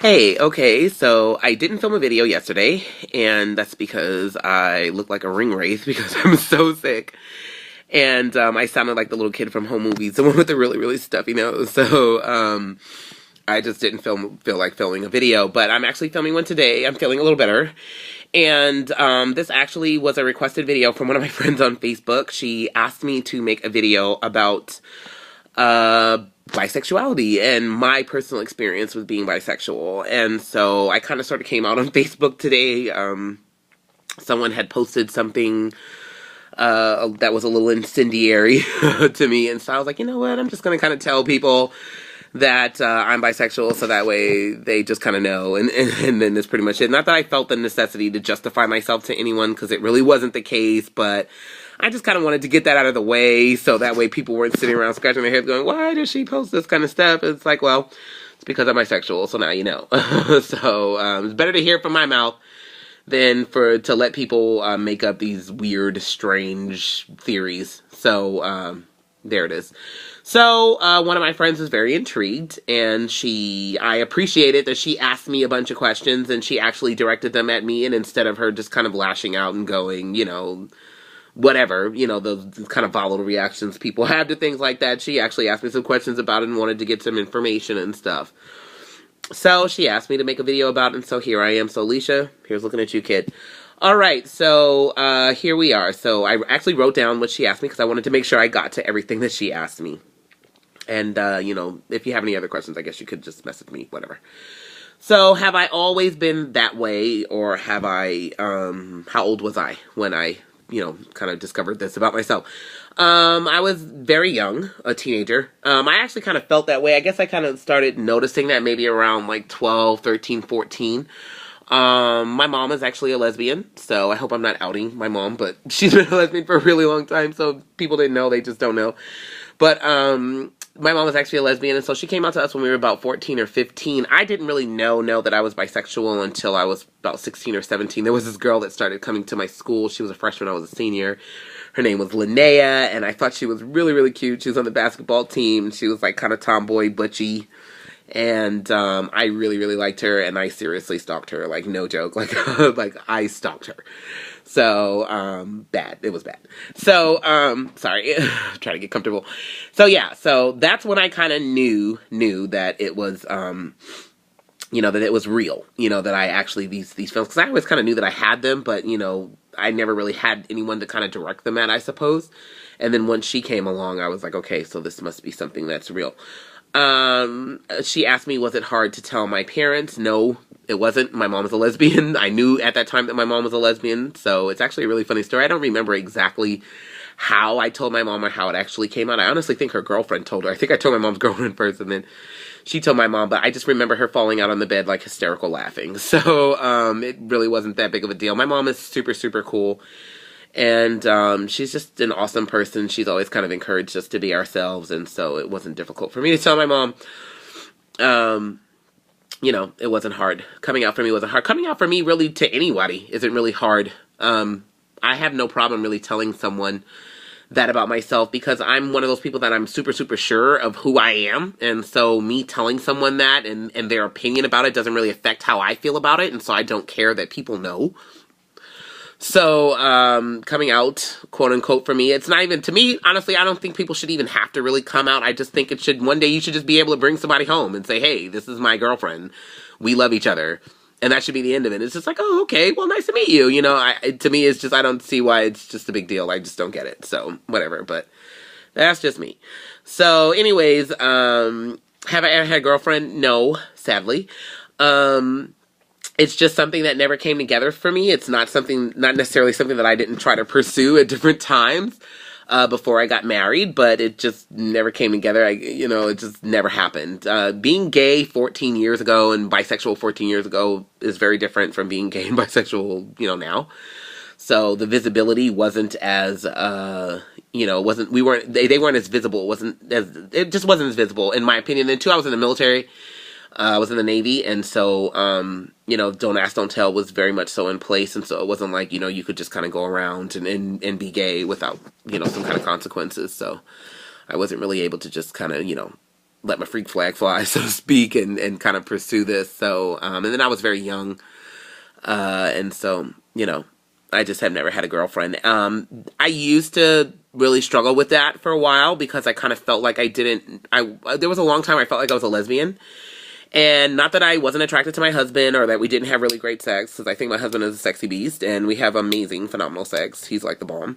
Hey, okay, so I didn't film a video yesterday, and that's because I look like a ring wraith because I'm so sick. And I sounded like the little kid from Home Movies, the one with the really, really stuffy nose. So I just didn't feel like filming a video, but I'm actually filming one today. I'm feeling a little better. And this actually was a requested video from one of my friends on Facebook. She asked me to make a video about bisexuality and my personal experience with being bisexual. And so I kind of sort of came out on Facebook today. Someone had posted something that was a little incendiary to me, and so I was like, you know what, I'm just going to kind of tell people that I'm bisexual, so that way they just kind of know, and then that's pretty much it. Not that I felt the necessity to justify myself to anyone, because it really wasn't the case, but I just kind of wanted to get that out of the way, so that way people weren't sitting around scratching their heads going, why does she post this kind of stuff? It's like, well, it's because I'm bisexual, so now you know. So it's better to hear from my mouth than to let people make up these weird, strange theories. So there it is. So one of my friends was very intrigued, and I appreciated that she asked me a bunch of questions, and she actually directed them at me, and instead of her just kind of lashing out and going, whatever, those kind of volatile reactions people have to things like that, she actually asked me some questions about it and wanted to get some information and stuff. So she asked me to make a video about it, and so here I am. So Alicia, here's looking at you, kid. All right, so here we are. So I actually wrote down what she asked me because I wanted to make sure I got to everything that she asked me. And, if you have any other questions, I guess you could just message me, whatever. So have I always been that way, or have I, how old was I when I, kind of discovered this about myself? I was very young, a teenager. I actually kind of felt that way. I guess I kind of started noticing that maybe around like 12, 13, 14. My mom is actually a lesbian, so I hope I'm not outing my mom, but she's been a lesbian for a really long time, so people didn't know, they just don't know. But, my mom was actually a lesbian, and so she came out to us when we were about 14 or 15. I didn't really know that I was bisexual until I was about 16 or 17. There was this girl that started coming to my school. She was a freshman, I was a senior. Her name was Linnea, and I thought she was really, really cute. She was on the basketball team. She was like kind of tomboy, butchy. And I really, really liked her, and I seriously stalked her, like no joke, like like I stalked her. So bad, it was bad. So sorry, trying to get comfortable. So yeah, so that's when I kind of knew that it was that it was real. That I actually these films, because I always kind of knew that I had them, but I never really had anyone to kind of direct them at, I suppose. And then once she came along, I was like, okay, so this must be something that's real. She asked me, was it hard to tell my parents? No, it wasn't. My mom was a lesbian. I knew at that time that my mom was a lesbian, so it's actually a really funny story. I don't remember exactly how I told my mom or how it actually came out. I honestly think her girlfriend told her. I think I told my mom's girlfriend first, and then she told my mom, but I just remember her falling out on the bed, like, hysterical laughing. So, it really wasn't that big of a deal. My mom is super, super cool. And she's just an awesome person. She's always kind of encouraged us to be ourselves, and so it wasn't difficult for me to tell my mom. It wasn't hard. Coming out for me wasn't hard. Coming out for me, really, to anybody isn't really hard. I have no problem really telling someone that about myself, because I'm one of those people that I'm super, super sure of who I am, and so me telling someone that and their opinion about it doesn't really affect how I feel about it, and so I don't care that people know. So, coming out, quote unquote, for me, it's not even, to me, honestly, I don't think people should even have to really come out. I just think one day you should just be able to bring somebody home and say, hey, this is my girlfriend. We love each other. And that should be the end of it. It's just like, oh, okay, well, nice to meet you. To me, it's just, I don't see why it's just a big deal. I just don't get it. So, whatever, but that's just me. So, anyways, have I ever had a girlfriend? No, sadly. It's just something that never came together for me. It's not necessarily something that I didn't try to pursue at different times before I got married, but it just never came together. It just never happened. Being gay 14 years ago and bisexual 14 years ago is very different from being gay and bisexual, now. So the visibility wasn't as, they weren't as visible. It just wasn't as visible, in my opinion. And two, I was in the military. I was in the Navy, and so, don't ask, don't tell was very much so in place, and so it wasn't like, you could just kind of go around and be gay without, some kind of consequences, so I wasn't really able to just kind of, let my freak flag fly, so to speak, and kind of pursue this. So, and then I was very young, and so, I just have never had a girlfriend. I used to really struggle with that for a while because I kind of felt like there was a long time I felt like I was a lesbian. And not that I wasn't attracted to my husband or that we didn't have really great sex, because I think my husband is a sexy beast and we have amazing, phenomenal sex. He's like the bomb.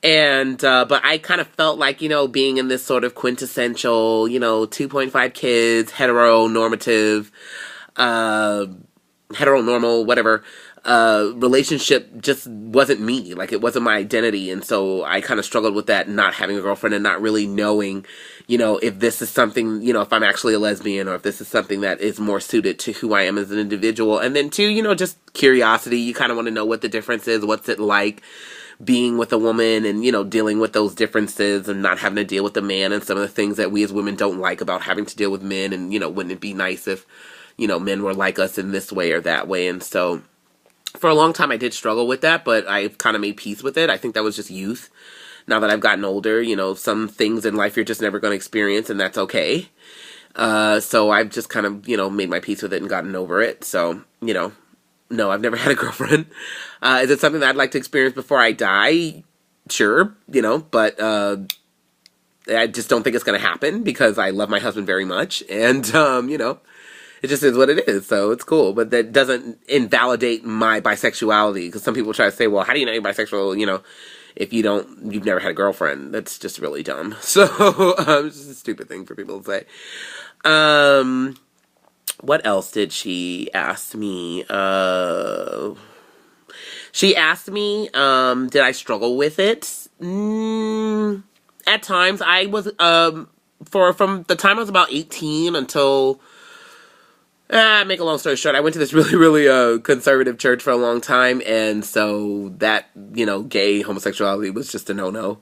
And, but I kind of felt like, being in this sort of quintessential, 2.5 kids, heteronormative, heteronormal, whatever, relationship just wasn't me. Like, it wasn't my identity. And so I kind of struggled with that, not having a girlfriend and not really knowing, if this is something, if I'm actually a lesbian or if this is something that is more suited to who I am as an individual. And then two, just curiosity. You kind of want to know what the difference is. What's it like being with a woman and, dealing with those differences and not having to deal with a man and some of the things that we as women don't like about having to deal with men. And, wouldn't it be nice if, men were like us in this way or that way. And so for a long time I did struggle with that, but I've kind of made peace with it. I think that was just youth. Now that I've gotten older, some things in life you're just never going to experience, and that's okay. So I've just kind of, made my peace with it and gotten over it. So, no, I've never had a girlfriend. Is it something that I'd like to experience before I die? Sure, but I just don't think it's going to happen because I love my husband very much. And, it just is what it is, so it's cool. But that doesn't invalidate my bisexuality, because some people try to say, well, how do you know you're bisexual, if you've never had a girlfriend? That's just really dumb. So, it's just a stupid thing for people to say. What else did she ask me? She asked me, did I struggle with it? At times, I was, from the time I was about 18 until... make a long story short, I went to this really, really conservative church for a long time, and so that, gay homosexuality was just a no-no.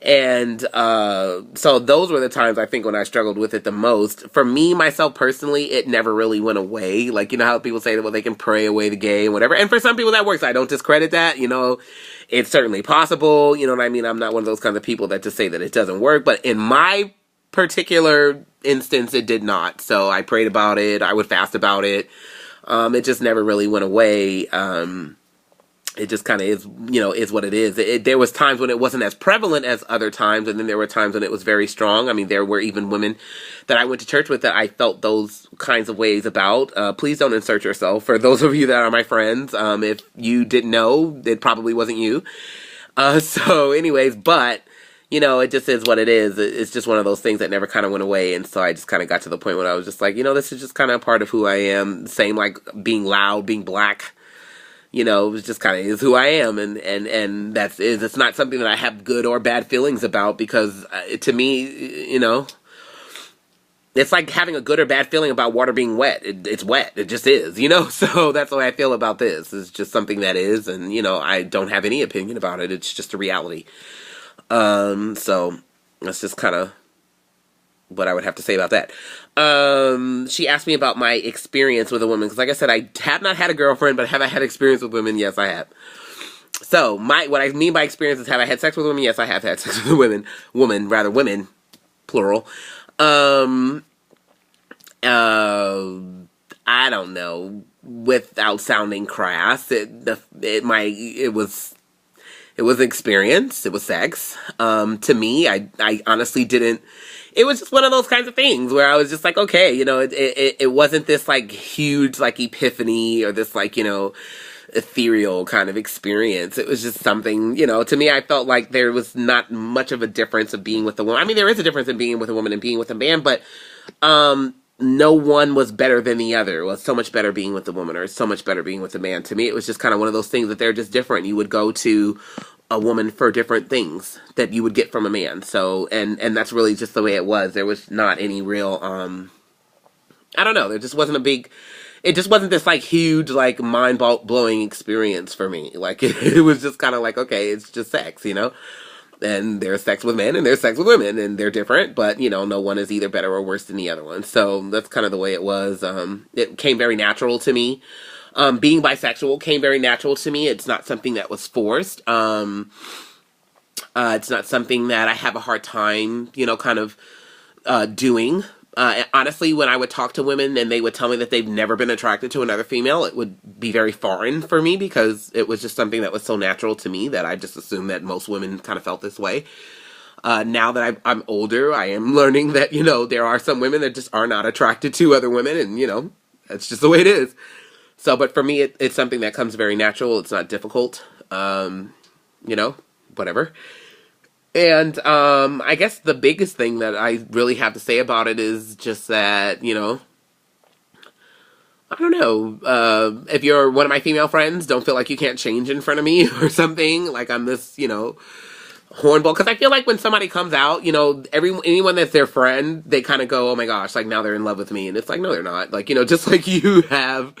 And so those were the times, I think, when I struggled with it the most. For me, myself, personally, it never really went away. Like, how people say that, well, they can pray away the gay and whatever. And for some people that works. I don't discredit that, It's certainly possible, you know what I mean? I'm not one of those kinds of people that just say that it doesn't work. But in my particular instance, it did not. So I prayed about it. I would fast about it. It just never really went away. It just kind of is, is what it is. There was times when it wasn't as prevalent as other times, and then there were times when it was very strong. I mean, there were even women that I went to church with that I felt those kinds of ways about. Please don't insert yourself. For those of you that are my friends, if you didn't know, it probably wasn't you. So anyways, but... it just is what it is. It's just one of those things that never kind of went away. And so I just kind of got to the point where I was just like, this is just kind of a part of who I am. Same like being loud, being black, it was just kind of is who I am. And it's not something that I have good or bad feelings about, because to me, it's like having a good or bad feeling about water being wet. It's wet. It just is, so that's the way I feel about this. It's just something that is. And, I don't have any opinion about it. It's just a reality. So that's just kind of what I would have to say about that. She asked me about my experience with a woman, because like I said, I have not had a girlfriend, but have I had experience with women? Yes, I have. So what I mean by experience is, have I had sex with women? Yes, I have had sex with women, plural. I don't know, without sounding crass, it was an experience. It was sex. To me, I honestly didn't. It was just one of those kinds of things where I was just like, okay, it wasn't this like huge like epiphany or this like, ethereal kind of experience. It was just something, to me, I felt like there was not much of a difference of being with a woman. I mean, there is a difference in being with a woman and being with a man, but, no one was better than the other. It was so much better being with a woman, or so much better being with a man. To me, it was just kind of one of those things that they're just different. You would go to a woman for different things that you would get from a man. So, and that's really just the way it was. There was not any real, I don't know. There just wasn't it just wasn't this like huge, like mind-blowing experience for me. Like, it was just kind of like, okay, it's just sex, And there's sex with men and there's sex with women, and they're different, but, no one is either better or worse than the other one. So that's kind of the way it was. It came very natural to me. Being bisexual came very natural to me. It's not something that was forced. It's not something that I have a hard time, kind of doing. Honestly, when I would talk to women and they would tell me that they've never been attracted to another female, it would be very foreign for me because it was just something that was so natural to me that I just assumed that most women kind of felt this way. Now that I'm older, I am learning that, there are some women that just are not attracted to other women, and, that's just the way it is. So, but for me, it's something that comes very natural. It's not difficult. You know, Whatever. And I guess the biggest thing that I really have to say about it is just that, I don't know, if you're one of my female friends, don't feel like you can't change in front of me or something. Like I'm this, hornball. Because I feel like when somebody comes out, anyone that's their friend, they kind of go, oh my gosh, like now they're in love with me. And it's like, no, they're not. Like, just like you have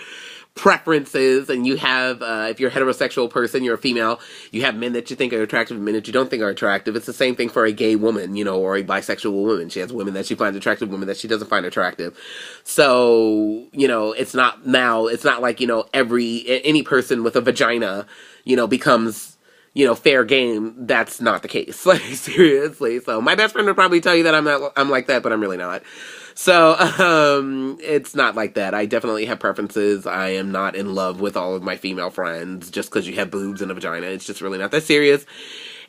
preferences and you have, if you're a heterosexual person, you're a female, you have men that you think are attractive and men that you don't think are attractive. It's the same thing for a gay woman, or a bisexual woman. She has women that she finds attractive, women that she doesn't find attractive. So, it's not like, any person with a vagina, becomes, fair game. That's not the case. Like, seriously. So my best friend would probably tell you that I'm like that, but I'm really not. So, it's not like that. I definitely have preferences. I am not in love with all of my female friends just because you have boobs and a vagina. It's just really not that serious.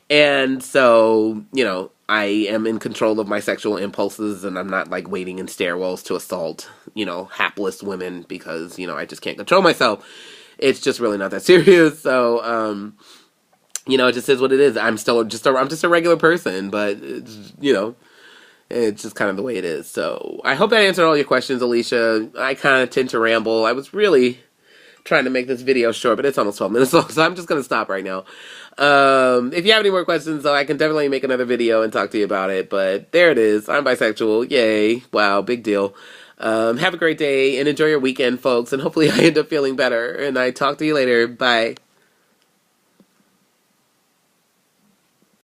And so, I am in control of my sexual impulses and I'm not like waiting in stairwells to assault, hapless women because, I just can't control myself. It's just really not that serious. So, it just is what it is. I'm just a regular person, but it's, it's just kind of the way it is. So I hope that answered all your questions, Alicia. I kind of tend to ramble. I was really trying to make this video short, but it's almost 12 minutes long, so I'm just going to stop right now. If you have any more questions, though, I can definitely make another video and talk to you about it. But there it is. I'm bisexual. Yay. Wow. Big deal. Have a great day and enjoy your weekend, folks. And hopefully I end up feeling better. And I talk to you later. Bye.